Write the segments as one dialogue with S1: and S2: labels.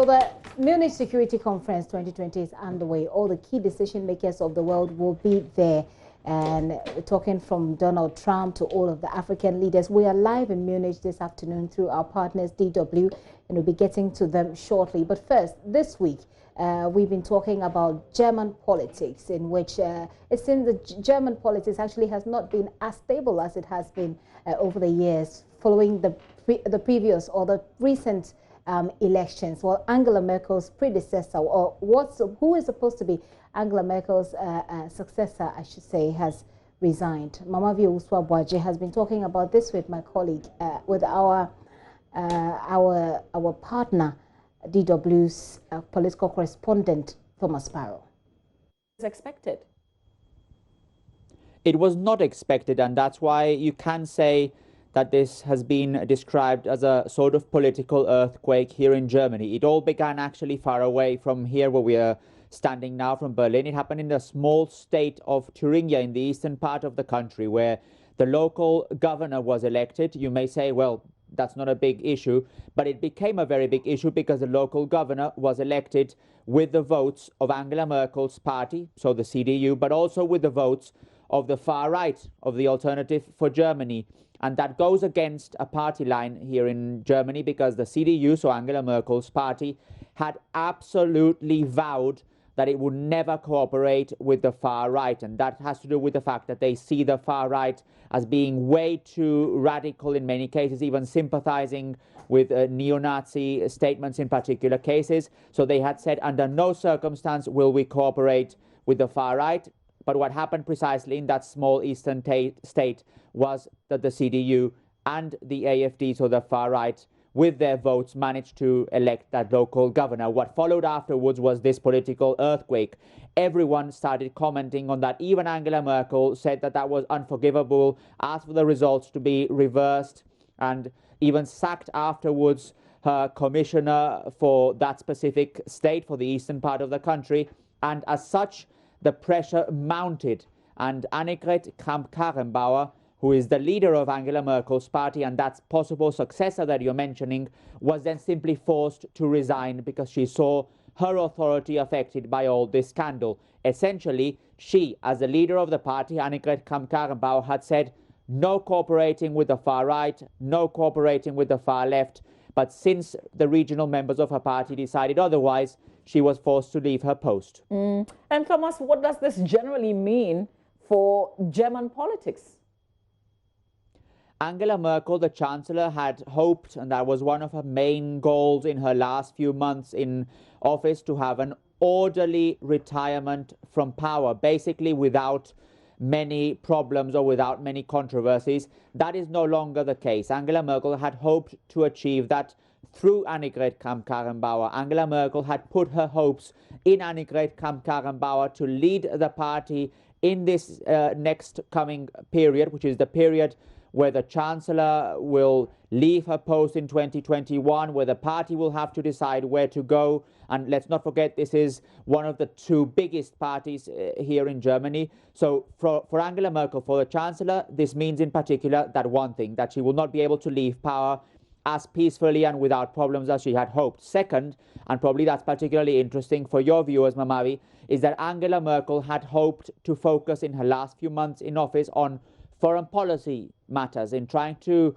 S1: So the Munich Security Conference 2020 is underway. All the key decision makers of the world will be there. And we're talking from Donald Trump to all of the African leaders. We are live in Munich this afternoon through our partners DW, and we'll be getting to them shortly. But first, this week, we've been talking about German politics, in which it seems that German politics actually has not been as stable as it has been over the years following the previous or the recent elections. Well, Angela Merkel's predecessor, or who is supposed to be Angela Merkel's successor, I should say, has resigned. Mama Uswa Bwaje has been talking about this with my colleague, with our partner, DW's political correspondent, Thomas Sparrow.
S2: It's expected.
S3: It was not expected, and that's why you can say that this has been described as a sort of political earthquake here in Germany. It all began actually far away from here where we are standing now, from Berlin. It happened in the small state of Thuringia in the eastern part of the country, where the local governor was elected. You may say, well, that's not a big issue, but it became a very big issue because the local governor was elected with the votes of Angela Merkel's party, so the CDU, but also with the votes of the far right, of the Alternative for Germany. And that goes against a party line here in Germany, because the CDU, so Angela Merkel's party, had absolutely vowed that it would never cooperate with the far right. And that has to do with the fact that they see the far right as being way too radical in many cases, even sympathizing with neo-Nazi statements in particular cases. So they had said, under no circumstance will we cooperate with the far right. But what happened precisely in that small eastern state was that the CDU and the AfD, so the far right, with their votes managed to elect that local governor. What followed afterwards was this political earthquake. Everyone started commenting on that. Even Angela Merkel said that that was unforgivable, asked for the results to be reversed, and even sacked afterwards her commissioner for that specific state, for the eastern part of the country. And as such, the pressure mounted, and Annegret Kramp-Karrenbauer, who is the leader of Angela Merkel's party and that possible successor that you're mentioning, was then simply forced to resign because she saw her authority affected by all this scandal. Essentially, she, as the leader of the party, Annegret Kramp-Karrenbauer, had said no cooperating with the far right, no cooperating with the far left. But since the regional members of her party decided otherwise, she was forced to leave her post.
S2: And Thomas, what does this generally mean for German politics?
S3: Angela Merkel, the Chancellor, had hoped, and that was one of her main goals in her last few months in office, to have an orderly retirement from power, basically without many problems or without many controversies. That is no longer the case. Angela Merkel had hoped to achieve that through Annegret Kramp-Karrenbauer. Angela Merkel had put her hopes in Annegret Kramp-Karrenbauer to lead the party in this next coming period, which is the period where the Chancellor will leave her post in 2021, where the party will have to decide where to go. And let's not forget, this is one of the two biggest parties here in Germany. So for Angela Merkel, for the Chancellor, this means in particular that one thing, that she will not be able to leave power as peacefully and without problems as she had hoped. Second, and probably that's particularly interesting for your viewers, Mamavi, is that Angela Merkel had hoped to focus in her last few months in office on foreign policy matters, in trying to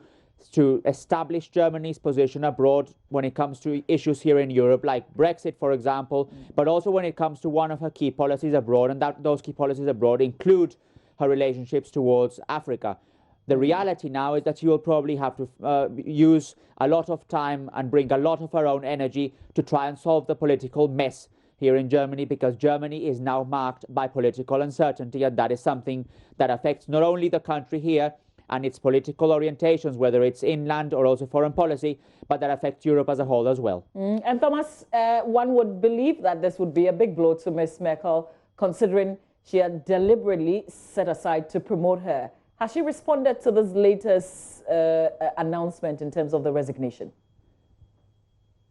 S3: establish Germany's position abroad when it comes to issues here in Europe, like Brexit, for example, but also when it comes to one of her key policies abroad, and that those key policies abroad include her relationships towards Africa. The reality now is that she will probably have to use a lot of time and bring a lot of her own energy to try and solve the political mess here in Germany, because Germany is now marked by political uncertainty, and that is something that affects not only the country here and its political orientations, whether it's inland or also foreign policy, but that affects Europe as a whole as well.
S2: And Thomas, one would believe that this would be a big blow to Ms. Merkel, considering she had deliberately set aside to promote her. Has she responded to this latest announcement in terms of the resignation?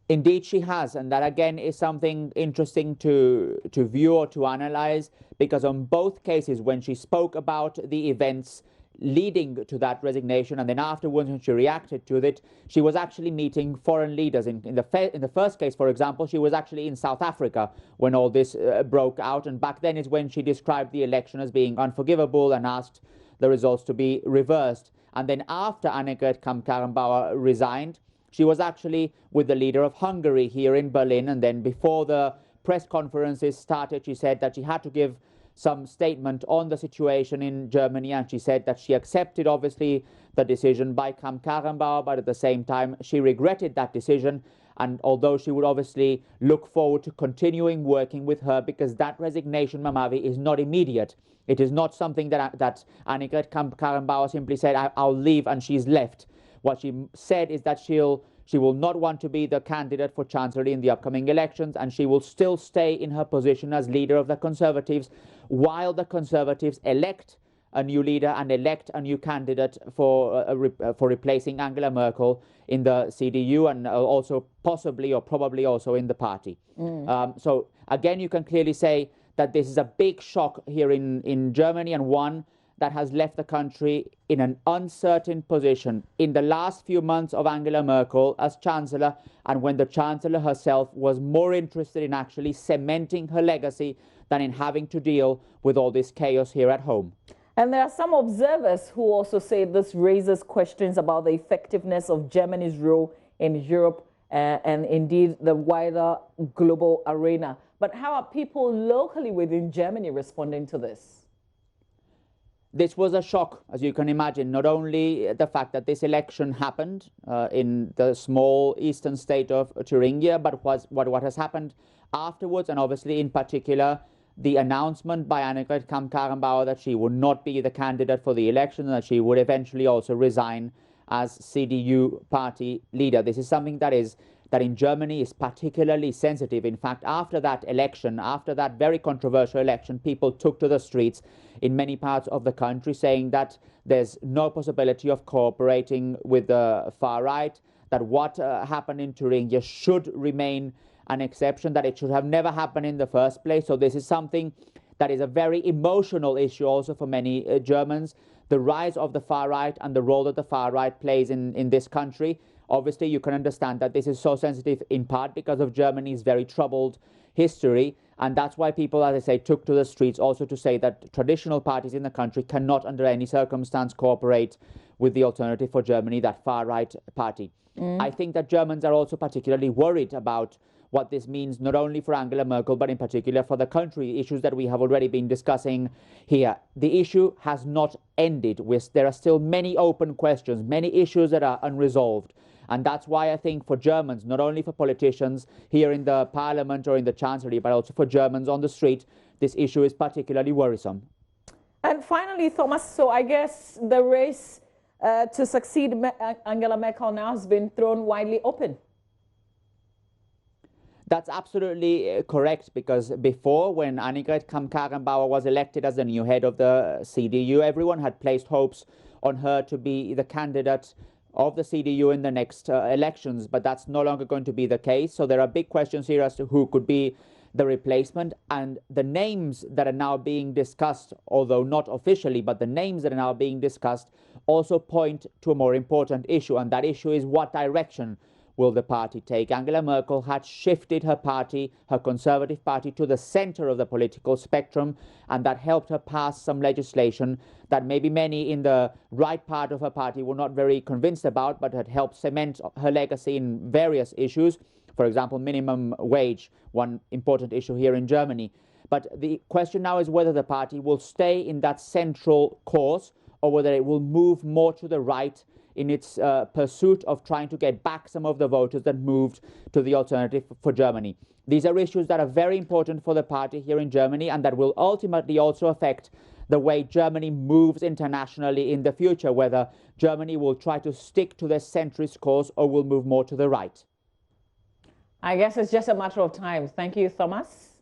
S3: Indeed, she has, and that again is something interesting to view or to analyze, because on both cases, when she spoke about the events leading to that resignation, and then afterwards when she reacted to it, she was actually meeting foreign leaders. In the first case, for example, she was actually in South Africa when all this broke out, and back then is when she described the election as being unforgivable and asked the results to be reversed. And then after Annegret Kramp-Karrenbauer resigned, she was actually with the leader of Hungary here in Berlin, and then before the press conferences started, she said that she had to give some statement on the situation in Germany, and she said that she accepted, obviously, the decision by Kramp-Karrenbauer, but at the same time, she regretted that decision. And although she would obviously look forward to continuing working with her, because that resignation, Mamavi, is not immediate. It is not something that Annegret Kramp-Karrenbauer simply said, I'll leave, and she's left. What she said is that she will not want to be the candidate for Chancellery in the upcoming elections, and she will still stay in her position as leader of the Conservatives while the Conservatives elect a new leader and elect a new candidate for replacing Angela Merkel in the CDU, and also possibly or probably also in the party. So again, you can clearly say that this is a big shock here in Germany, and one that has left the country in an uncertain position in the last few months of Angela Merkel as Chancellor, and when the Chancellor herself was more interested in actually cementing her legacy than in having to deal with all this chaos here at home.
S2: And there are some observers who also say this raises questions about the effectiveness of Germany's role in Europe and indeed the wider global arena. But how are people locally within Germany responding to this?
S3: This was a shock, as you can imagine, not only the fact that this election happened in the small eastern state of Thuringia, but what has happened afterwards, and obviously in particular the announcement by Annegret Kramp-Karrenbauer that she would not be the candidate for the election and that she would eventually also resign as CDU party leader. This is something that in Germany is particularly sensitive. In fact, after that election, after that very controversial election, people took to the streets in many parts of the country saying that there's no possibility of cooperating with the far right, that what happened in Thuringia should remain an exception, that it should have never happened in the first place. So this is something that is a very emotional issue also for many Germans, the rise of the far right and the role that the far right plays in this country. Obviously, you can understand that this is so sensitive in part because of Germany's very troubled history. And that's why people, as I say, took to the streets also to say that traditional parties in the country cannot under any circumstance cooperate with the Alternative for Germany, that far-right party. I think that Germans are also particularly worried about what this means not only for Angela Merkel, but in particular for the country, issues that we have already been discussing here. The issue has not ended. There are still many open questions, many issues that are unresolved. And that's why I think for Germans, not only for politicians here in the parliament or in the chancellery, but also for Germans on the street, this issue is particularly worrisome.
S2: And finally, Thomas, so I guess the race to succeed Angela Merkel now has been thrown widely open.
S3: That's absolutely correct, because before, when Annegret Kramp-Karrenbauer was elected as the new head of the CDU, everyone had placed hopes on her to be the candidate of the CDU in the next elections, but that's no longer going to be the case. So there are big questions here as to who could be the replacement, and the names that are now being discussed, although not officially, but the names that are now being discussed also point to a more important issue, and that issue is what direction will the party take. Angela Merkel had shifted her party, her Conservative Party, to the center of the political spectrum, and that helped her pass some legislation that maybe many in the right part of her party were not very convinced about, but had helped cement her legacy in various issues. For example, minimum wage, one important issue here in Germany. But the question now is whether the party will stay in that central course or whether it will move more to the right in its pursuit of trying to get back some of the voters that moved to the Alternative for Germany. These are issues that are very important for the party here in Germany, and that will ultimately also affect the way Germany moves internationally in the future, whether Germany will try to stick to the centrist course or will move more to the right.
S2: I guess it's just a matter of time. Thank you, Thomas.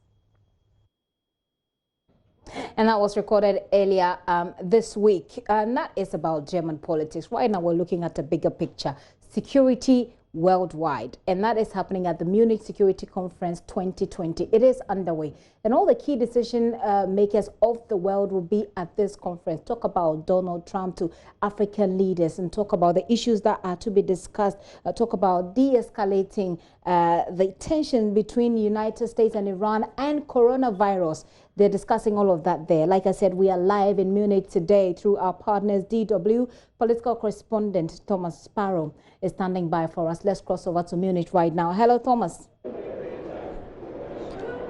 S1: And that was recorded earlier this week. And that is about German politics. Right now, we're looking at a bigger picture. Security worldwide, and that is happening at the Munich Security Conference 2020. It is underway, and all the key decision makers of the world will be at this conference. Talk about Donald Trump to African leaders, and talk about the issues that are to be discussed. Talk about de-escalating the tension between the United States and Iran and coronavirus. They're discussing all of that there. Like I said, we are live in Munich today through our partners. DW political correspondent Thomas Sparrow is standing by for us. Let's cross over to Munich right now. Hello, Thomas.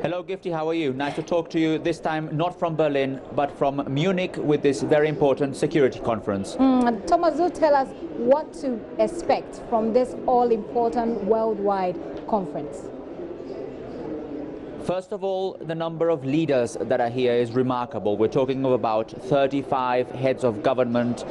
S3: Hello, Gifty. How are you? Nice to talk to you. This time not from Berlin, but from Munich with this very important security conference.
S1: Thomas, do tell us what to expect from this all-important worldwide conference.
S3: First of all, the number of leaders that are here is remarkable. We're talking of about 35 heads of government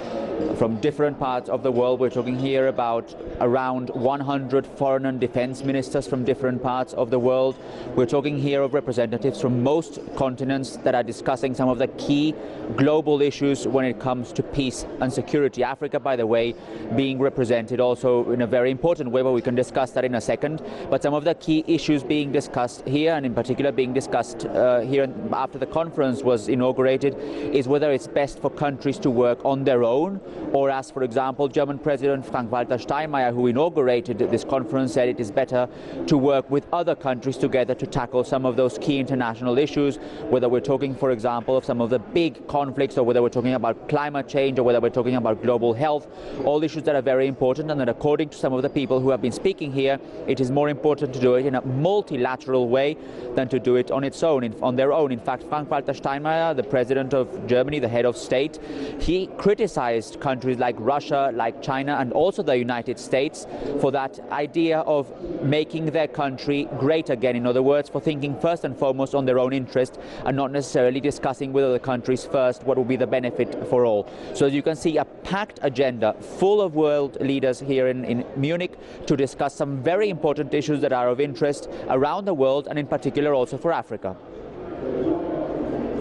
S3: from different parts of the world. We're talking here about around 100 foreign and defense ministers from different parts of the world. We're talking here of representatives from most continents that are discussing some of the key global issues when it comes to peace and security. Africa, by the way, being represented also in a very important way, but we can discuss that in a second. But some of the key issues being discussed here, and in particular being discussed here after the conference was inaugurated, is whether it's best for countries to work on their own, or as, for example, German President Frank-Walter Steinmeier, who inaugurated this conference, said it is better to work with other countries together to tackle some of those key international issues, whether we're talking, for example, of some of the big conflicts, or whether we're talking about climate change, or whether we're talking about global health, all issues that are very important, and that according to some of the people who have been speaking here, it is more important to do it in a multilateral way than to do it on its own, on their own. In fact, Frank-Walter Steinmeier, the president of Germany, the head of state, he criticized countries like Russia, like China, and also the United States for that idea of making their country great again. In other words, for thinking first and foremost on their own interest and not necessarily discussing with other countries first what will be the benefit for all. So as you can see, a packed agenda full of world leaders here in Munich to discuss some very important issues that are of interest around the world, and in particular also for Africa.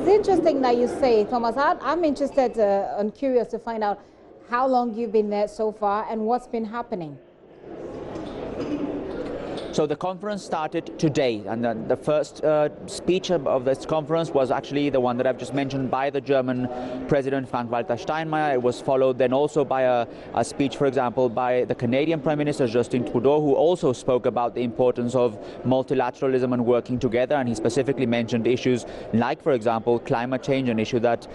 S1: It's interesting that you say, Thomas. I'm interested and curious to find out how long you've been there so far and what's been happening.
S3: So the conference started today, and the first speech of this conference was actually the one that I've just mentioned by the German President Frank-Walter Steinmeier. It was followed then also by a speech, for example, by the Canadian Prime Minister Justin Trudeau, who also spoke about the importance of multilateralism and working together, and he specifically mentioned issues like, for example, climate change, an issue that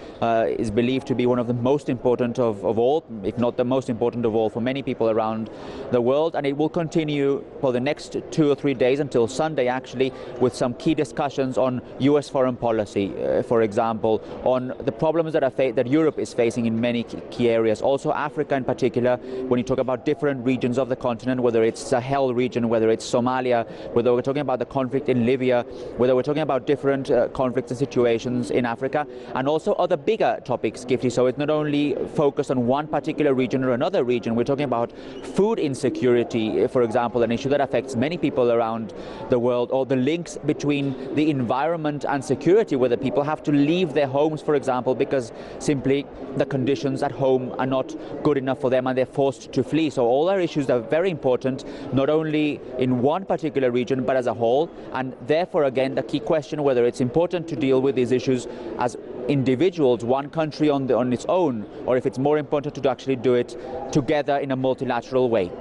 S3: is believed to be one of the most important of all, if not the most important of all for many people around the world, and it will continue for the next 2 or 3 days until Sunday, actually, with some key discussions on US foreign policy, for example, on the problems that Europe is facing in many key areas, also Africa in particular, when you talk about different regions of the continent, whether it's Sahel region, whether it's Somalia, whether we're talking about the conflict in Libya, whether we're talking about different conflicts and situations in Africa, and also other bigger topics, Gifty. So it's not only focused on one particular region or another region. We're talking about food insecurity, for example, an issue that affects many people around the world, or the links between the environment and security, whether people have to leave their homes, for example, because simply the conditions at home are not good enough for them and they're forced to flee. So all are issues that are very important, not only in one particular region, but as a whole. And therefore, again, the key question, whether it's important to deal with these issues as individuals, one country on its own, or if it's more important to actually do it together in a multilateral way.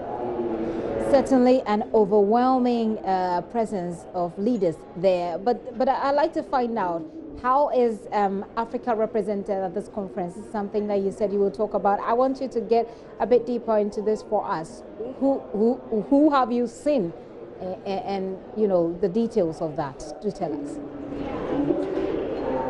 S1: Certainly an overwhelming presence of leaders there. But I'd like to find out, how is Africa represented at this conference? It's something that you said you will talk about. I want you to get a bit deeper into this for us. Who have you seen, and you know, the details of that? Do tell us.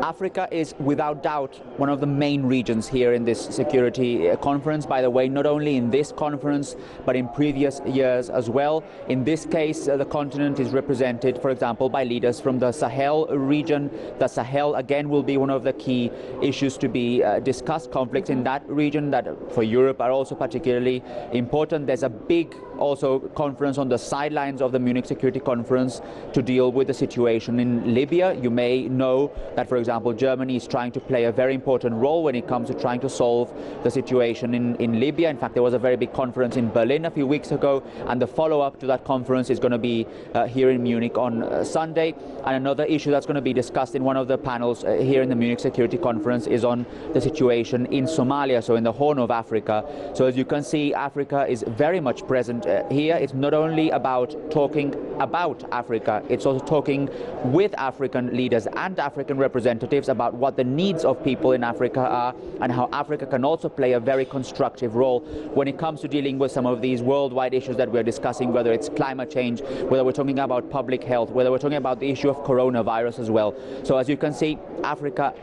S3: Africa is without doubt one of the main regions here in this security conference. By the way, not only in this conference, but in previous years as well. In this case, the continent is represented, for example, by leaders from the Sahel region. The Sahel, again, will be one of the key issues to be discussed. Conflicts in that region that for Europe are also particularly important. There's a big also conference on the sidelines of the Munich Security Conference to deal with the situation in Libya. You may know that, for example, example, Germany is trying to play a very important role when it comes to trying to solve the situation in Libya. In fact, there was a very big conference in Berlin a few weeks ago, and the follow-up to that conference is going to be here in Munich on Sunday. And another issue that's going to be discussed in one of the panels here in the Munich Security Conference is on the situation in Somalia, so in the Horn of Africa. So as you can see, Africa is very much present here. It's not only about talking about Africa, it's also talking with African leaders and African representatives about what the needs of people in Africa are and how Africa can also play a very constructive role when it comes to dealing with some of these worldwide issues that we're discussing, whether it's climate change, whether we're talking about public health, whether we're talking about the issue of coronavirus as well. So as you can see, Africa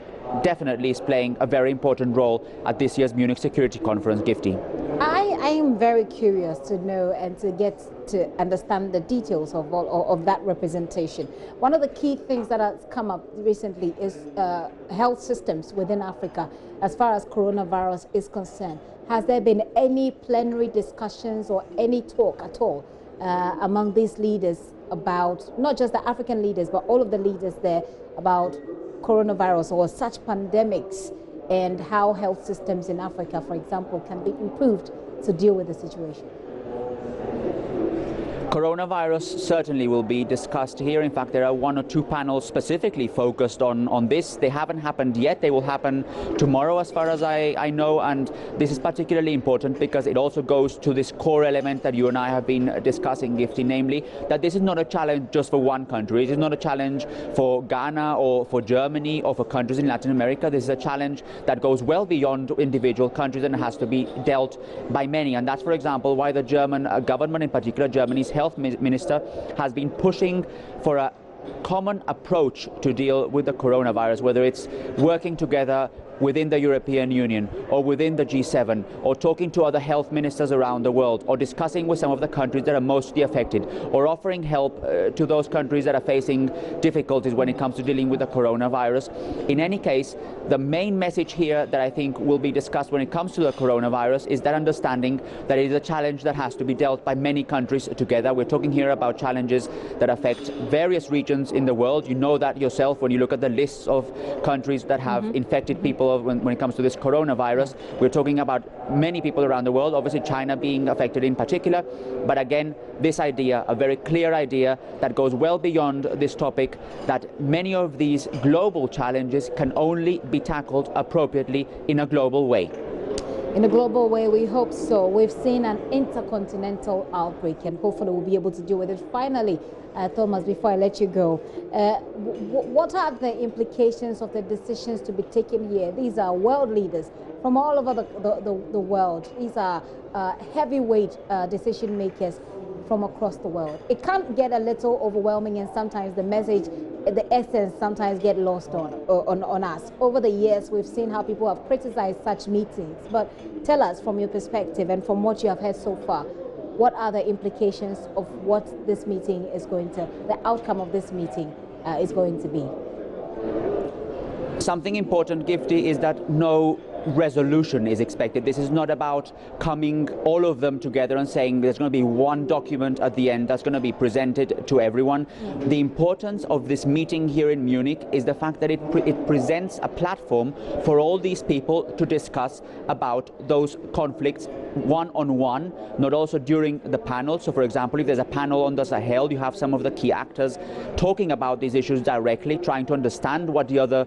S3: definitely is playing a very important role at this year's Munich Security Conference, Gifty.
S1: I am very curious to know and to get to understand the details of that representation. One of the key things that has come up recently is health systems within Africa as far as coronavirus is concerned. Has there been any plenary discussions or any talk at all among these leaders about, not just the African leaders, but all of the leaders there, about coronavirus or such pandemics and how health systems in Africa, for example, can be improved to deal with the situation?
S3: Coronavirus certainly will be discussed here. In fact, there are 1 or 2 panels specifically focused on this. They haven't happened yet. They will happen tomorrow as far as I know, and this is particularly important because it also goes to this core element that you and I have been discussing, Gifty, namely that this is not a challenge just for one country. It is not a challenge for Ghana or for Germany or for countries in Latin America. This is a challenge that goes well beyond individual countries and has to be dealt by many. And that's, for example, why the German government, in particular Germany's health minister, has been pushing for a common approach to deal with the coronavirus, whether it's working together within the European Union or within the G7, or talking to other health ministers around the world, or discussing with some of the countries that are mostly affected, or offering help to those countries that are facing difficulties when it comes to dealing with the coronavirus. In any case, the main message here that I think will be discussed when it comes to the coronavirus is that understanding that it is a challenge that has to be dealt by many countries together. We're talking here about challenges that affect various regions in the world. You know that yourself when you look at the lists of countries that have infected people when it comes to this coronavirus. We're talking about many people around the world, obviously China being affected in particular. But again, this idea, a very clear idea that goes well beyond this topic, that many of these global challenges can only be tackled appropriately in a global way.
S1: In a global way, we hope so. We've seen an intercontinental outbreak, and hopefully we'll be able to deal with it. Finally, Thomas, before I let you go, what are the implications of the decisions to be taken here? These are world leaders from all over the world. These are heavyweight decision makers from across the world. It can get a little overwhelming, and sometimes the message, the essence sometimes get lost on us. Over the years, we've seen how people have criticized such meetings. But tell us from your perspective and from what you have heard so far, what are the implications of what this meeting is going to, the outcome of this meeting is going to be?
S3: Something important, Gifty, is that no resolution is expected. This is not about coming all of them together and saying there's going to be one document at the end that's going to be presented to everyone. The importance of this meeting here in Munich is the fact that it presents a platform for all these people to discuss about those conflicts one-on-one, not also during the panel. So for example, if there's a panel on the Sahel, you have some of the key actors talking about these issues directly, trying to understand what the other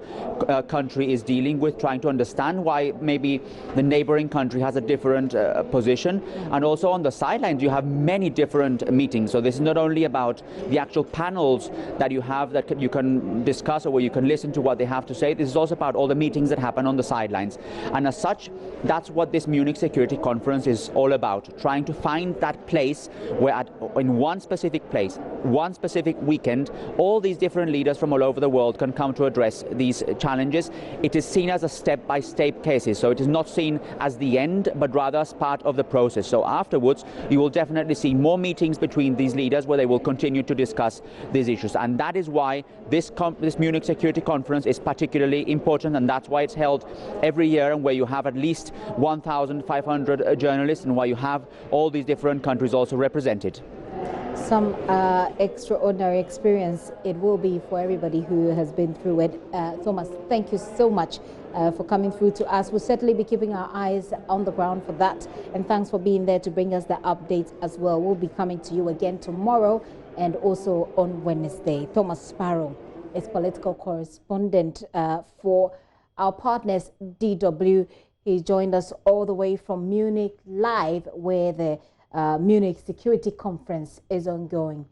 S3: country is dealing with, trying to understand why maybe the neighboring country has a different position. And also on the sidelines, you have many different meetings. So this is not only about the actual panels that you have that you can discuss or where you can listen to what they have to say. This is also about all the meetings that happen on the sidelines. And as such, that's what this Munich Security Conference is all about, trying to find that place where in one specific place, one specific weekend, all these different leaders from all over the world can come to address these challenges. It is seen as a step-by-step cases, so it is not seen as the end, but rather as part of the process. So afterwards, you will definitely see more meetings between these leaders where they will continue to discuss these issues. And that is why this Munich Security Conference is particularly important, and that's why it's held every year, and where you have at least 1,500 journalists, and why you have all these different countries also represented.
S1: Some extraordinary experience it will be for everybody who has been through it. Thomas, thank you so much for coming through to us. We'll certainly be keeping our eyes on the ground for that. And thanks for being there to bring us the updates as well. We'll be coming to you again tomorrow and also on Wednesday. Thomas Sparrow is political correspondent for our partners DW. He joined us all the way from Munich live, where the Munich Security Conference is ongoing.